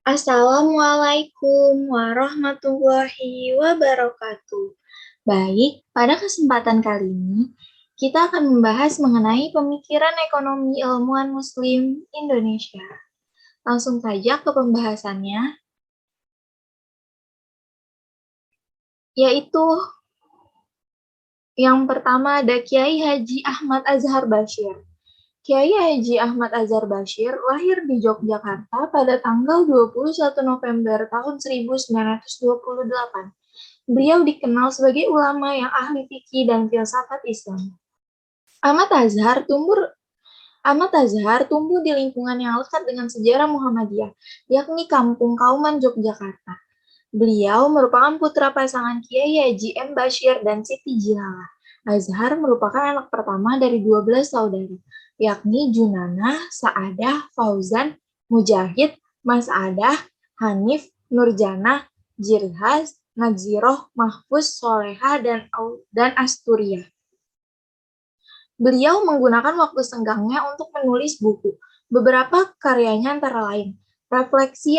Assalamualaikum warahmatullahi wabarakatuh. Baik, pada kesempatan kali ini kita akan membahas mengenai pemikiran ekonomi ilmuwan Muslim Indonesia. Langsung saja ke pembahasannya, yaitu yang pertama ada Kiai Haji Ahmad Azhar Bashir. Kiai Haji Ahmad Azhar Bashir lahir di Yogyakarta pada tanggal 21 November tahun 1928. Beliau dikenal sebagai ulama yang ahli fikih dan filsafat Islam. Ahmad Azhar tumbuh di lingkungan yang lekat dengan sejarah Muhammadiyah, yakni Kampung Kauman Yogyakarta. Beliau merupakan putra pasangan Kiai Haji M. Bashir dan Siti Jilalah. Azhar merupakan anak pertama dari 12 saudara, yakni Junanah, Sa'adah, Fauzan, Mujahid, Mas'adah, Hanif, Nurjanah, Jirhaz, Nadziroh, Mahfuz, Solehah, dan Asturia. Beliau menggunakan waktu senggangnya untuk menulis buku. Beberapa karyanya antara lain refleksi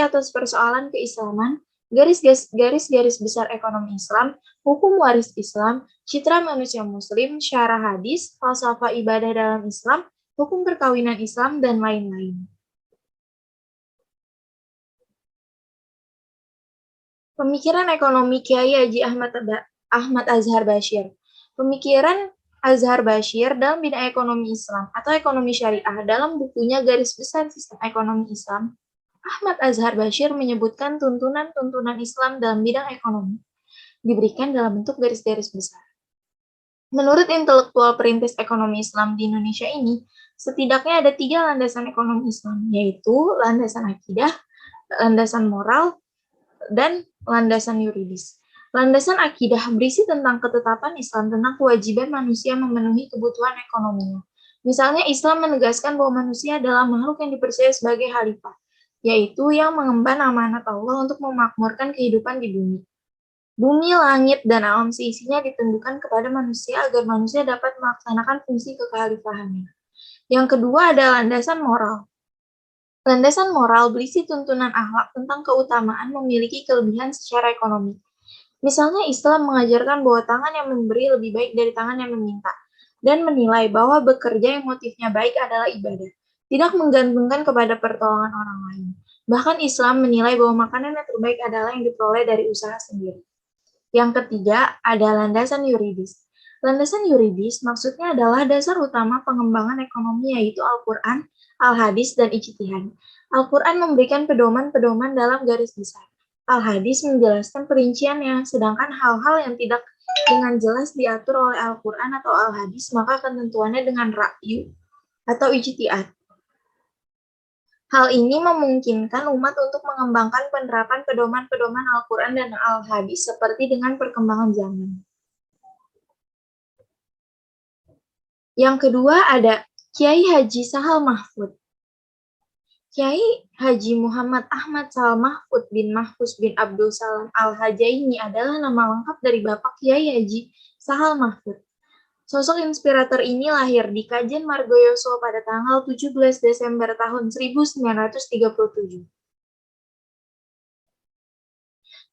atas persoalan keislaman, garis-garis besar ekonomi Islam, hukum waris Islam, citra manusia Muslim, syarah hadis, falsafah ibadah dalam Islam, hukum perkawinan Islam, dan lain-lain. Pemikiran ekonomi Kiai Haji Ahmad Azhar Bashir. Pemikiran Azhar Bashir dalam bidang ekonomi Islam atau ekonomi syariah dalam bukunya Garis Besar Sistem Ekonomi Islam, Ahmad Azhar Bashir menyebutkan tuntunan-tuntunan Islam dalam bidang ekonomi diberikan dalam bentuk garis-garis besar. Menurut intelektual perintis ekonomi Islam di Indonesia ini, setidaknya ada 3 landasan ekonomi Islam, yaitu landasan akidah, landasan moral, dan landasan yuridis. Landasan akidah berisi tentang ketetapan Islam tentang kewajiban manusia memenuhi kebutuhan ekonominya. Misalnya Islam menegaskan bahwa manusia adalah makhluk yang dipercaya sebagai khalifah, yaitu yang mengemban amanat Allah untuk memakmurkan kehidupan di bumi. Bumi, langit, dan alam seisinya ditundukkan kepada manusia agar manusia dapat melaksanakan fungsi kekhalifahannya. Yang kedua ada landasan moral. Landasan moral berisi tuntunan akhlak tentang keutamaan memiliki kelebihan secara ekonomi. Misalnya Islam mengajarkan bahwa tangan yang memberi lebih baik dari tangan yang meminta, dan menilai bahwa bekerja yang motifnya baik adalah ibadah, tidak menggantungkan kepada pertolongan orang lain. Bahkan Islam menilai bahwa makanan yang terbaik adalah yang diperoleh dari usaha sendiri. Yang ketiga, ada landasan yuridis. Landasan yuridis maksudnya adalah dasar utama pengembangan ekonomi yaitu Al-Quran, Al-Hadis, dan Ijtihad. Al-Quran memberikan pedoman-pedoman dalam garis besar. Al-Hadis menjelaskan perinciannya, sedangkan hal-hal yang tidak dengan jelas diatur oleh Al-Quran atau Al-Hadis, maka ketentuannya dengan ra'yu atau ijtihad. Hal ini memungkinkan umat untuk mengembangkan penerapan pedoman-pedoman Al-Quran dan Al-Hadis seperti dengan perkembangan zaman. Yang kedua ada Kiai Haji Sahal Mahfud. Kiai Haji Muhammad Ahmad Sahal Mahfud bin Mahfuz bin Abdul Salam Al-Hajaini adalah nama lengkap dari Bapak Kiai Haji Sahal Mahfud. Sosok inspirator ini lahir di Kajen Margoyoso pada tanggal 17 Desember tahun 1937.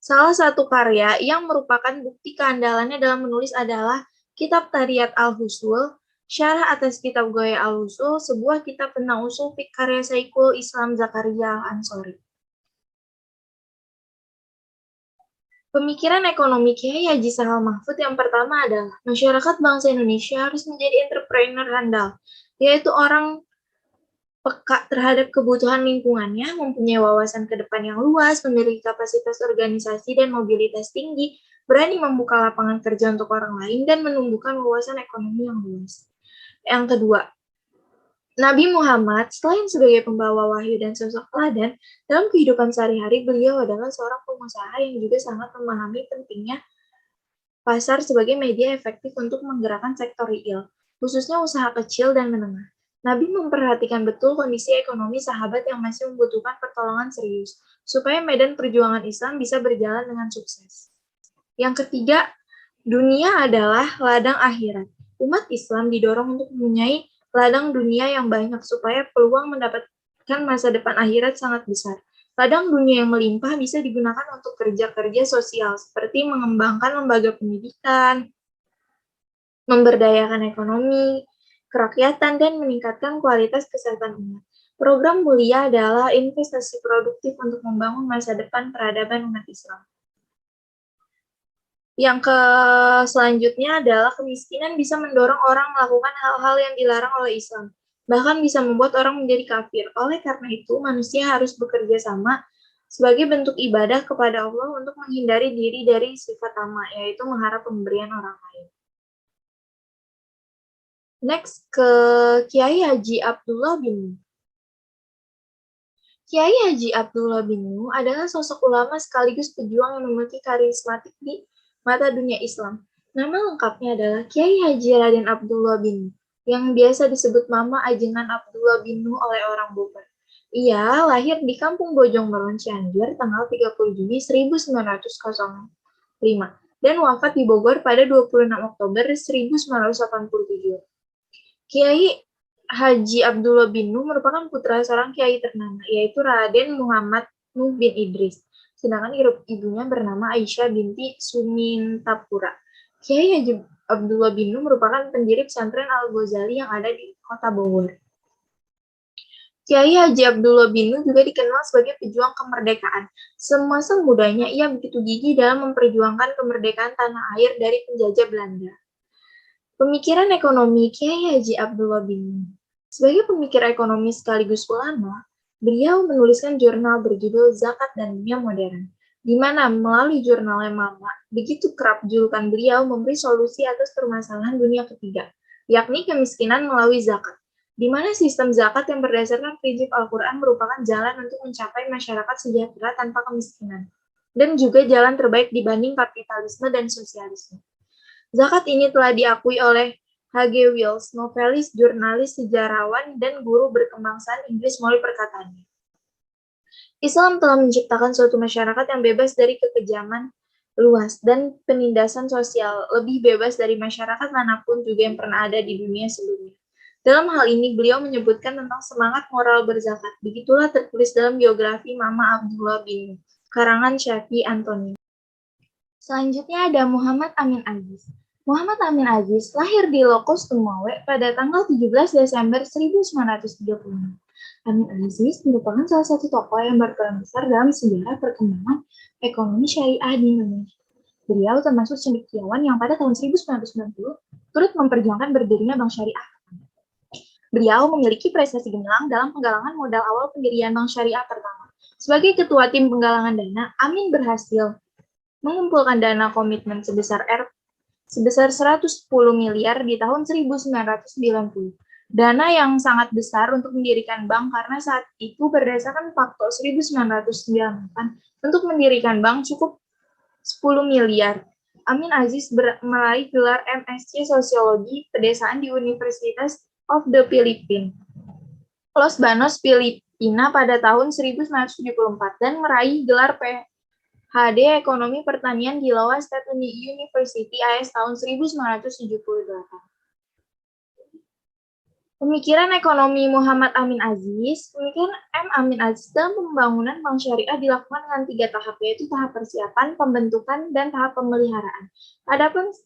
Salah satu karya yang merupakan bukti keandalannya dalam menulis adalah Kitab Tariyat Al-Husul, Syarah atas Kitab Ghoya Al-Husul, sebuah kitab tentang usul fiqh karya Syekhul Islam Zakaria Al-Ansori. Pemikiran ekonomi Kiai Haji Sahal Mahfud yang pertama adalah masyarakat bangsa Indonesia harus menjadi entrepreneur handal, yaitu orang peka terhadap kebutuhan lingkungannya, mempunyai wawasan ke depan yang luas, memiliki kapasitas organisasi dan mobilitas tinggi, berani membuka lapangan kerja untuk orang lain, dan menumbuhkan wawasan ekonomi yang luas. Yang kedua, Nabi Muhammad, selain sebagai pembawa wahyu dan sosok teladan, dalam kehidupan sehari-hari beliau adalah seorang pengusaha yang juga sangat memahami pentingnya pasar sebagai media efektif untuk menggerakkan sektor real, khususnya usaha kecil dan menengah. Nabi memperhatikan betul kondisi ekonomi sahabat yang masih membutuhkan pertolongan serius, supaya medan perjuangan Islam bisa berjalan dengan sukses. Yang ketiga, dunia adalah ladang akhirat. Umat Islam didorong untuk mempunyai ladang dunia yang banyak supaya peluang mendapatkan masa depan akhirat sangat besar. Ladang dunia yang melimpah bisa digunakan untuk kerja-kerja sosial, seperti mengembangkan lembaga pendidikan, memberdayakan ekonomi, kerakyatan, dan meningkatkan kualitas kesehatan umat. Program mulia adalah investasi produktif untuk membangun masa depan peradaban umat Islam. Yang selanjutnya adalah kemiskinan bisa mendorong orang melakukan hal-hal yang dilarang oleh Islam, bahkan bisa membuat orang menjadi kafir. Oleh karena itu, manusia harus bekerja sama sebagai bentuk ibadah kepada Allah untuk menghindari diri dari sifat tamak, yaitu mengharap pemberian orang lain. Next, ke Kiai Haji Abdullah bin Nuh. Kiai Haji Abdullah bin Nuh adalah sosok ulama sekaligus pejuang yang memiliki karismatik di mata dunia Islam. Nama lengkapnya adalah Kiai Haji Raden Abdullah bin Nuh, yang biasa disebut Mama Ajengan Abdullah bin Nuh oleh orang Bogor. Ia lahir di Kampung Bojong Meron, Cianjur, tanggal 30 Juni 1905 dan wafat di Bogor pada 26 Oktober 1987. Kiai Haji Abdullah bin Nuh merupakan putra seorang kiai ternama, yaitu Raden Muhammad Nuh bin Idris. Sedangkan ibunya bernama Aisyah binti Sumintapura. Kiai Haji Abdullah bin Nuh merupakan pendiri pesantren Al-Ghazali yang ada di kota Bogor. Kiai Haji Abdullah bin Nuh juga dikenal sebagai pejuang kemerdekaan. Semasa mudanya, ia begitu gigih dalam memperjuangkan kemerdekaan tanah air dari penjajah Belanda. Pemikiran ekonomi Kiai Haji Abdullah bin Nuh. Sebagai pemikir ekonomi sekaligus ulama, beliau menuliskan jurnal berjudul Zakat dan Dunia Modern, di mana melalui jurnalnya Mama, begitu kerap julukan beliau memberi solusi atas permasalahan dunia ketiga, yakni kemiskinan melalui zakat, di mana sistem zakat yang berdasarkan prinsip Al-Quran merupakan jalan untuk mencapai masyarakat sejahtera tanpa kemiskinan, dan juga jalan terbaik dibanding kapitalisme dan sosialisme. Zakat ini telah diakui oleh H.G. Wells, novelis, jurnalis, sejarawan, dan guru berkebangsaan Inggris melalui perkataannya. Islam telah menciptakan suatu masyarakat yang bebas dari kekejaman luas dan penindasan sosial, lebih bebas dari masyarakat manapun juga yang pernah ada di dunia sebelumnya. Dalam hal ini, beliau menyebutkan tentang semangat moral berzakat. Begitulah tertulis dalam biografi Mama Abdullah bin Nuh, karangan Syafi Antoni. Selanjutnya ada Muhammad Amin Aziz. Muhammad Amin Aziz lahir di Locos Tumawe pada tanggal 17 Desember 1936. Amin Aziz merupakan salah satu tokoh yang berperan besar dalam sejarah perkembangan ekonomi syariah di Indonesia. Beliau termasuk cendekiawan yang pada tahun 1990 turut memperjuangkan berdirinya Bank Syariah. Beliau memiliki prestasi gemilang dalam penggalangan modal awal pendirian Bank Syariah pertama. Sebagai ketua tim penggalangan dana, Amin berhasil mengumpulkan dana komitmen sebesar 110 miliar di tahun 1990. Dana yang sangat besar untuk mendirikan bank karena saat itu berdasarkan fakta 1998 untuk mendirikan bank cukup 10 miliar. Amin Aziz meraih gelar MSc Sosiologi Pedesaan di Universitas of the Philippines, Los Banos, Filipina pada tahun 1974 dan meraih gelar PhD Ekonomi Pertanian di Iowa State University AS tahun 1978. Pemikiran ekonomi Muhammad Amin Aziz. Pemikiran M. Amin Aziz dalam pembangunan bank syariah dilakukan dengan 3 tahap, yaitu tahap persiapan, pembentukan, dan tahap pemeliharaan.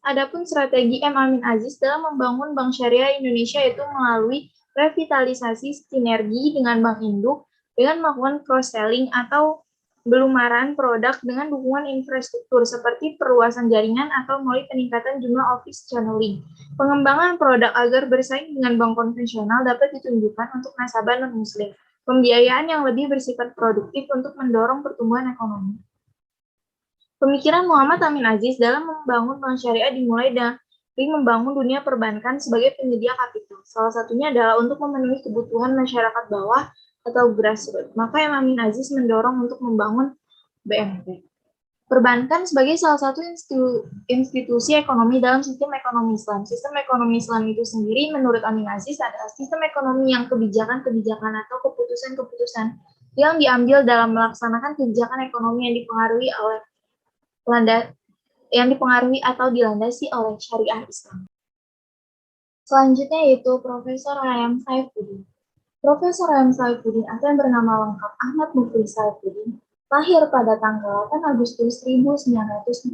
Adapun strategi M. Amin Aziz dalam membangun bank syariah Indonesia yaitu melalui revitalisasi sinergi dengan bank induk dengan melakukan cross-selling atau belumaran produk dengan dukungan infrastruktur seperti perluasan jaringan atau melalui peningkatan jumlah office channeling. Pengembangan produk agar bersaing dengan bank konvensional dapat ditunjukkan untuk nasabah non-muslim. Pembiayaan yang lebih bersifat produktif untuk mendorong pertumbuhan ekonomi. Pemikiran Muhammad Amin Aziz dalam membangun bank syariah dimulai dari membangun dunia perbankan sebagai penyedia kapital. Salah satunya adalah untuk memenuhi kebutuhan masyarakat bawah atau grassroots. Maka Amin Aziz mendorong untuk membangun BMP. Perbankan sebagai salah satu institusi ekonomi dalam sistem ekonomi Islam. Sistem ekonomi Islam itu sendiri menurut Amin Aziz adalah sistem ekonomi yang kebijakan-kebijakan atau keputusan-keputusan yang diambil dalam melaksanakan kebijakan ekonomi yang dipengaruhi atau dilandasi oleh syariah Islam. Selanjutnya yaitu Profesor Hayam Saifuddin. Profesor M. Saifuddin atau yang bernama lengkap Ahmad Muflis Saifuddin lahir pada tanggal 8 Agustus 1940.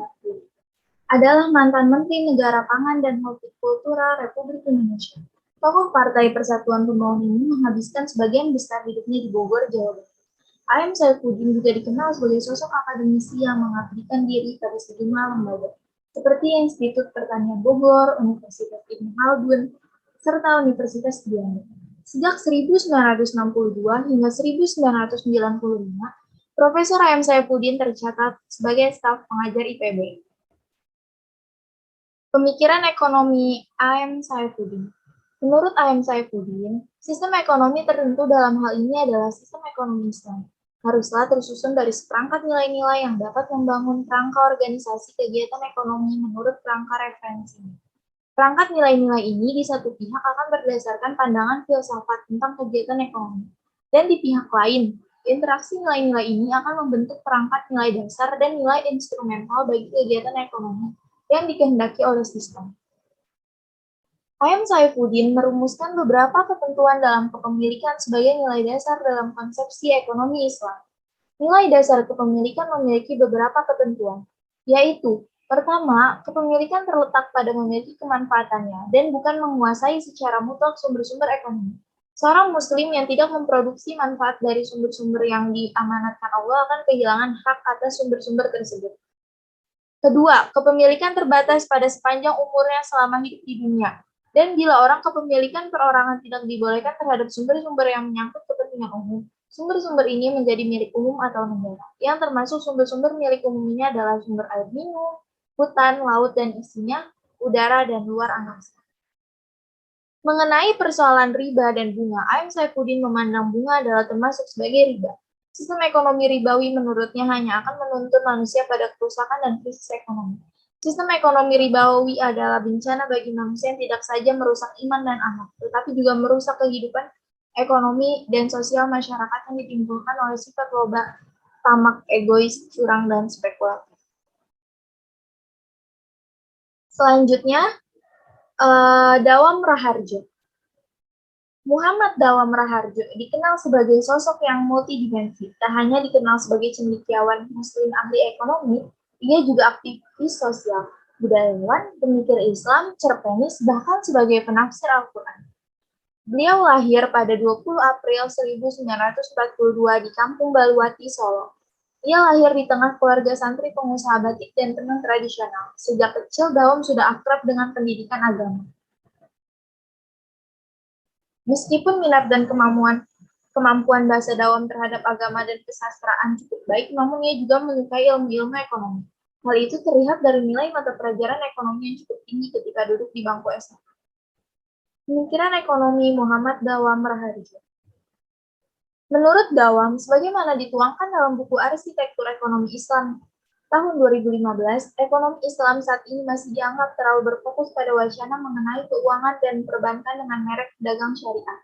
Adalah mantan Menteri Negara Pangan dan Hortikultura Republik Indonesia. Tokoh Partai Persatuan Pembangunan ini menghabiskan sebagian besar hidupnya di Bogor, Jawa Barat. AM Saifuddin juga dikenal sebagai sosok akademisi yang mengabdikan diri pada sejumlah lembaga, seperti Institut Pertanian Bogor, Universitas Ibnu Khaldun, serta Universitas Diana. Sejak 1962 hingga 1995, Profesor AM Saifuddin tercatat sebagai staf pengajar IPB. Pemikiran ekonomi AM Saifuddin. Menurut AM Saifuddin, sistem ekonomi tertentu dalam hal ini adalah sistem ekonomi Islam. Haruslah tersusun dari seperangkat nilai-nilai yang dapat membangun kerangka organisasi kegiatan ekonomi menurut kerangka referensi. Perangkat nilai-nilai ini di satu pihak akan berdasarkan pandangan filsafat tentang kegiatan ekonomi. Dan di pihak lain, interaksi nilai-nilai ini akan membentuk perangkat nilai dasar dan nilai instrumental bagi kegiatan ekonomi yang dikehendaki oleh sistem. AM Saifuddin merumuskan beberapa ketentuan dalam kepemilikan sebagai nilai dasar dalam konsepsi ekonomi Islam. Nilai dasar kepemilikan memiliki beberapa ketentuan, yaitu pertama, kepemilikan terletak pada memiliki kemanfaatannya dan bukan menguasai secara mutlak sumber-sumber ekonomi. Seorang muslim yang tidak memproduksi manfaat dari sumber-sumber yang diamanatkan Allah akan kehilangan hak atas sumber-sumber tersebut. Kedua, kepemilikan terbatas pada sepanjang umurnya selama hidup di dunia. Dan bila orang kepemilikan perorangan tidak dibolehkan terhadap sumber-sumber yang menyangkut kepentingan umum, sumber-sumber ini menjadi milik umum atau negara. Yang termasuk sumber-sumber milik umum ini adalah sumber air minum, hutan, laut dan isinya, udara, dan luar angkasa. Mengenai persoalan riba dan bunga, AM Saifuddin memandang bunga adalah termasuk sebagai riba. Sistem ekonomi ribawi menurutnya hanya akan menuntun manusia pada kerusakan dan krisis ekonomi. Sistem ekonomi ribawi adalah bencana bagi manusia yang tidak saja merusak iman dan akhlak, tetapi juga merusak kehidupan ekonomi dan sosial masyarakat yang ditimbulkan oleh sifat loba, tamak, egois, curang, dan spekulatif. Selanjutnya, Dawam Raharjo. Muhammad Dawam Raharjo dikenal sebagai sosok yang multidimensi. Tak hanya dikenal sebagai cendekiawan muslim ahli ekonomi, ia juga aktivis sosial, budayawan, pemikir Islam, cerpenis, bahkan sebagai penafsir Al-Quran. Beliau lahir pada 20 April 1942 di Kampung Baluwati, Solo. Ia lahir di tengah keluarga santri pengusaha batik dan tenun tradisional. Sejak kecil, Dawam sudah akrab dengan pendidikan agama. Meskipun minat dan kemampuan bahasa Dawam terhadap agama dan kesastraan cukup baik, namun ia juga menyukai ilmu-ilmu ekonomi. Hal itu terlihat dari nilai mata pelajaran ekonomi yang cukup tinggi ketika duduk di bangku SMA. Pemikiran ekonomi Muhammad Dawam Raharjo. Menurut Dawam, sebagaimana dituangkan dalam buku Arsitektur Ekonomi Islam tahun 2015, ekonomi Islam saat ini masih dianggap terlalu berfokus pada wacana mengenai keuangan dan perbankan dengan merek pedagang syariah.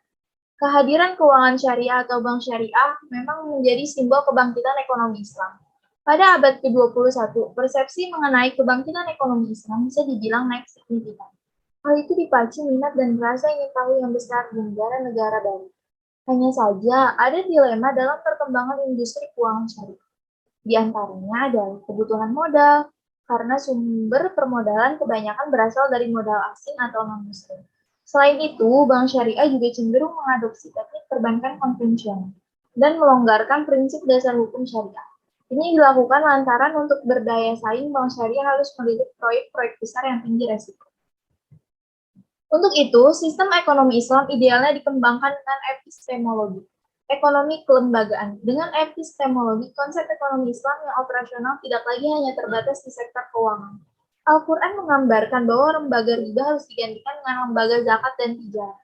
Kehadiran keuangan syariah atau bank syariah memang menjadi simbol kebangkitan ekonomi Islam. Pada abad ke-21, persepsi mengenai kebangkitan ekonomi Islam bisa dibilang naik signifikan. Hal itu dipacu minat dan rasa ingin tahu yang besar di negara-negara baru. Hanya saja ada dilema dalam perkembangan industri keuangan syariah. Di antaranya adalah kebutuhan modal, karena sumber permodalan kebanyakan berasal dari modal asing atau non-muslim. Selain itu, bank syariah juga cenderung mengadopsi teknik perbankan konvensional dan melonggarkan prinsip dasar hukum syariah. Ini dilakukan lantaran untuk berdaya saing, bank syariah harus melirik proyek-proyek besar yang tinggi resiko. Untuk itu, sistem ekonomi Islam idealnya dikembangkan dengan epistemologi. Ekonomi kelembagaan. Dengan epistemologi, konsep ekonomi Islam yang operasional tidak lagi hanya terbatas di sektor keuangan. Al-Quran menggambarkan bahwa lembaga riba harus digantikan dengan lembaga zakat dan tijarah.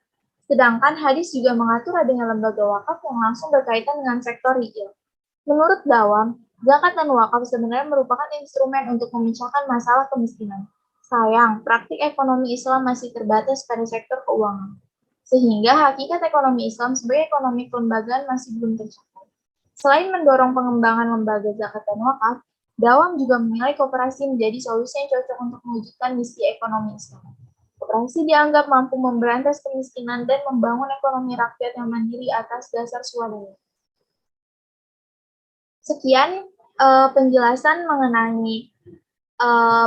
Sedangkan hadis juga mengatur adanya lembaga wakaf yang langsung berkaitan dengan sektor real. Menurut Dawam, zakat dan wakaf sebenarnya merupakan instrumen untuk memecahkan masalah kemiskinan. Sayang, praktik ekonomi Islam masih terbatas pada sektor keuangan. Sehingga hakikat ekonomi Islam sebagai ekonomi kelembagaan masih belum tercapai. Selain mendorong pengembangan lembaga zakat dan wakaf, Dawam juga menilai koperasi menjadi solusi yang cocok untuk mewujudkan misi ekonomi Islam. demokrasi dianggap mampu memberantas kemiskinan dan membangun ekonomi rakyat yang mandiri atas dasar swadaya. Sekian penjelasan mengenai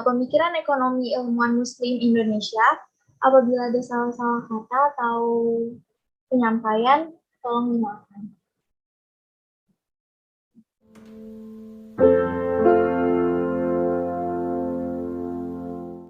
pemikiran ekonomi ilmuwan Muslim Indonesia. Apabila ada salah-salah kata atau penyampaian, tolong dimaafkan.